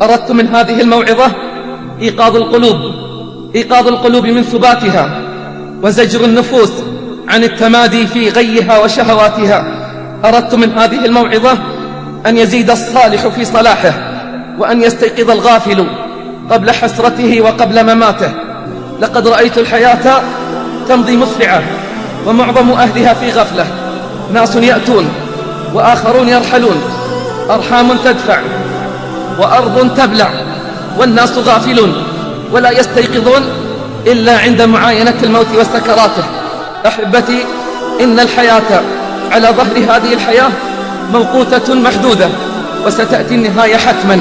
أردت من هذه الموعظة إيقاظ القلوب من سباتها، وزجر النفوس عن التمادي في غيها وشهواتها. أردت من هذه الموعظة أن يزيد الصالح في صلاحه، وأن يستيقظ الغافل قبل حسرته وقبل مماته. لقد رأيت الحياة تمضي مسرعة، ومعظم أهلها في غفلة. ناس يأتون وآخرون يرحلون، أرحام تدفع وأرض تبلع، والناس غافلون ولا يستيقظون إلا عند معاينة الموت وسكراته. أحبتي، إن الحياة على ظهر هذه الحياة موقوتة محدودة، وستأتي النهاية حتما،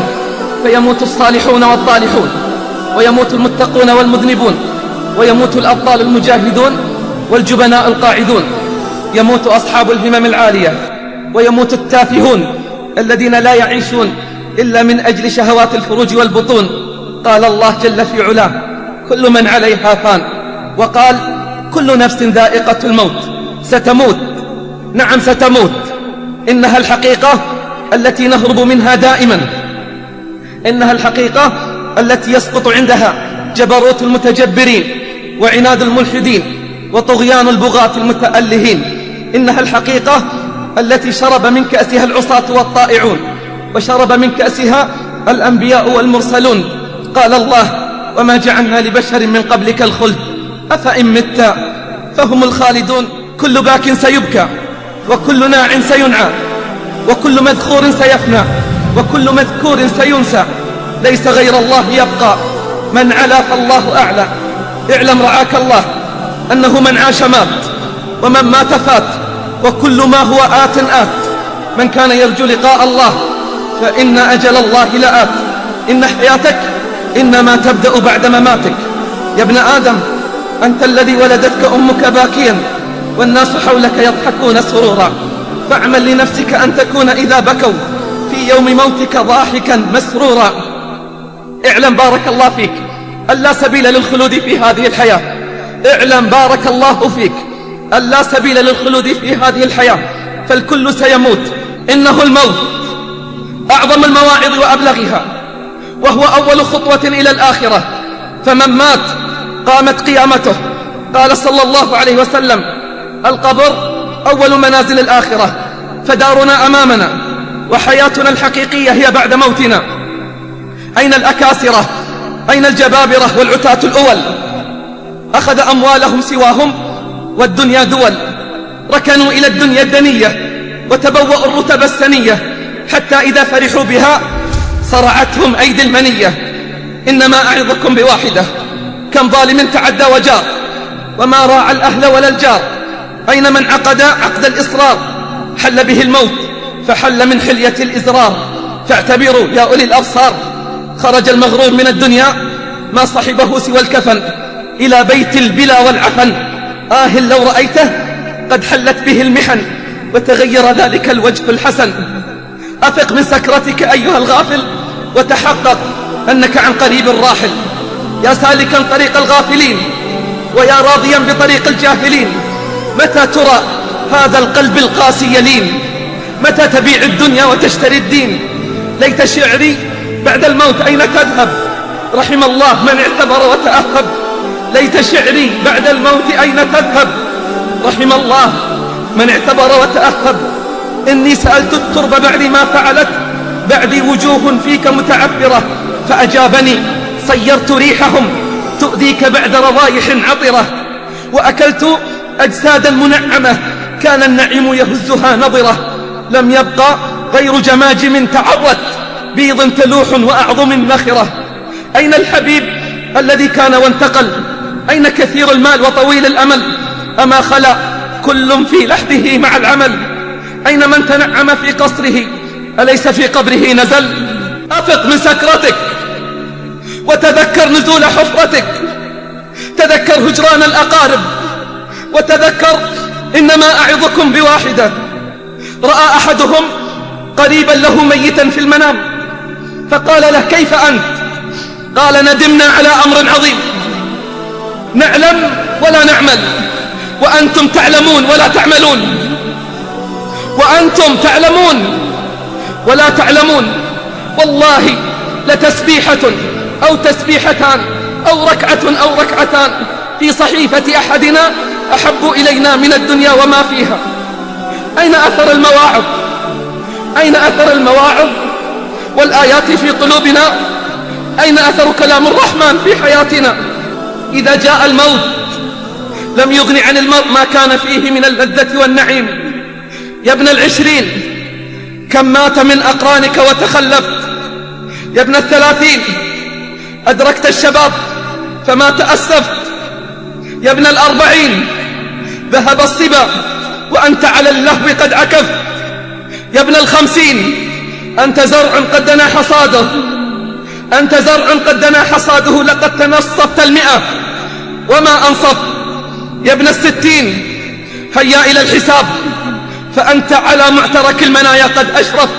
فيموت الصالحون والطالحون، ويموت المتقون والمذنبون، ويموت الأبطال المجاهدون والجبناء القاعدون، يموت أصحاب الهمم العالية، ويموت التافهون الذين لا يعيشون إلا من أجل شهوات الفروج والبطون. قال الله جل في علاه: كل من عليها فان، وقال: كل نفس ذائقة الموت. ستموت، نعم ستموت. إنها الحقيقة التي نهرب منها دائما، إنها الحقيقة التي يسقط عندها جبروت المتجبرين، وعناد الملحدين، وطغيان البغاة المتألهين. إنها الحقيقة التي شرب من كأسها العصاة والطائعون، وشرب من كأسها الأنبياء والمرسلون. قال الله: وما جعلنا لبشر من قبلك الخلد أفإن مت فهم الخالدون. كل باك سيبكى، وكل ناع سينعى، وكل مذخور سيفنى، وكل مذكور سينسى. ليس غير الله يبقى، من علا فالله أعلى. اعلم رعاك الله أنه من عاش مات، ومن مات فات، وكل ما هو آت آت. من كان يرجو لقاء الله فإن أجل الله لآت. إن حياتك إنما تبدأ بعد مماتك. يا ابن آدم، أنت الذي ولدتك أمك باكيا، والناس حولك يضحكون سرورا، فاعمل لنفسك أن تكون إذا بكوا في يوم موتك ضاحكا مسرورا. اعلم بارك الله فيك أن لا سبيل للخلود في هذه الحياة. اعلم بارك الله فيك أن لا سبيل للخلود في هذه الحياة، فالكل سيموت. إنه الموت أعظم المواعظ وأبلغها، وهو أول خطوة إلى الآخرة. فمن مات قامت قيامته. قال صلى الله عليه وسلم: القبر أول منازل الآخرة، فدارنا أمامنا، وحياتنا الحقيقية هي بعد موتنا. أين الأكاسرة؟ أين الجبابرة والعتاة الأول؟ أخذ أموالهم سواهم، والدنيا دول. ركنوا إلى الدنيا الدنية، وتبوأوا الرتب السنية، حتى إذا فرحوا بها صرعتهم أيدي المنية. إنما أعظكم بواحدة: كم ظالم تعدى وجار، وما راعى الأهل ولا الجار. أين من عقد عقد الإصرار؟ حل به الموت، فحل من حلية الإزرار. فاعتبروا يا أولي الأبصار، خرج المغرور من الدنيا ما صحبه سوى الكفن، إلى بيت البلا والعفن. لو رأيته قد حلت به المحن، وتغير ذلك الوجه الحسن. أفق من سكرتك أيها الغافل، وتحقق أنك عن قريب راحل. يا سالكا طريق الغافلين، ويا راضيا بطريق الجاهلين، متى ترى هذا القلب القاسي يلين؟ متى تبيع الدنيا وتشتري الدين؟ ليت شعري بعد الموت أين تذهب؟ رحم الله من اعتبر وتأهب. ليت شعري بعد الموت أين تذهب؟ رحم الله من اعتبر وتأهب. إني سألت الترب بعد ما فعلت، بعدي وجوه فيك متعفرة، فأجابني: صيرت ريحهم تؤذيك بعد روايح عطرة. وأكلت أجسادا منعمة، كان النعيم يهزها نظرة. لم يبقى غير جماجم تعرت، بيض تلوح وأعظم نخرة. أين الحبيب الذي كان وانتقل؟ أين كثير المال وطويل الأمل؟ أما خلا كل في لحده مع العمل؟ أين من تنعم في قصره؟ أليس في قبره نزل؟ أفق من سكرتك، وتذكر نزول حفرتك. تذكر هجران الأقارب، وتذكر إنما أعظكم بواحدة: رأى أحدهم قريبا له ميتا في المنام، فقال له: كيف أنت؟ قال: ندمنا على أمر عظيم، نعلم ولا نعمل، وأنتم تعلمون ولا تعملون، وأنتم تعلمون ولا تعلمون. والله لتسبيحة أو تسبيحتان أو ركعة أو ركعتان في صحيفة أحدنا أحب إلينا من الدنيا وما فيها. أين أثر المواعظ؟ أين أثر المواعظ والآيات في قلوبنا؟ أين أثر كلام الرحمن في حياتنا؟ إذا جاء الموت لم يغن عن المرء ما كان فيه من اللذة والنعيم. يا ابن 20 كم مات من أقرانك وتخلفت. يا ابن 30 أدركت الشباب فما تأسفت. يا ابن 40 ذهب الصبا وأنت على اللهو قد عكفت. يا ابن 50 أنت زرع قد دنا حصاده. أنت زرع قد دنا حصاده لقد تنصفت 100 وما أنصفت. يا ابن 60 هيا إلى الحساب فأنت على معترك المنايا قد أشرفت.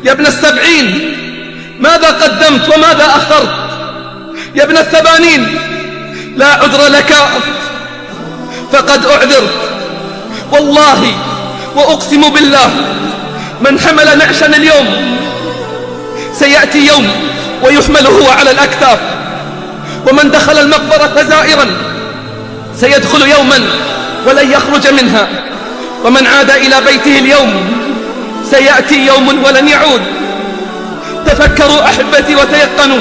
يا ابن 70 ماذا قدمت وماذا أخرت. يا ابن 80 لا عذر لك فقد أعذرت. والله وأقسم بالله من حمل نعشا اليوم سيأتي يوم ويحمل هو على الأكتاف. ومن دخل المقبرة زائرا سيدخل يوما ولن يخرج منها. ومن عاد إلى بيته اليوم سيأتي يوم ولن يعود. تفكروا أحبتي وتيقنوا،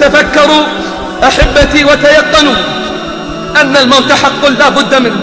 تفكروا أحبتي وتيقنوا أن الموت حق لا بد منه.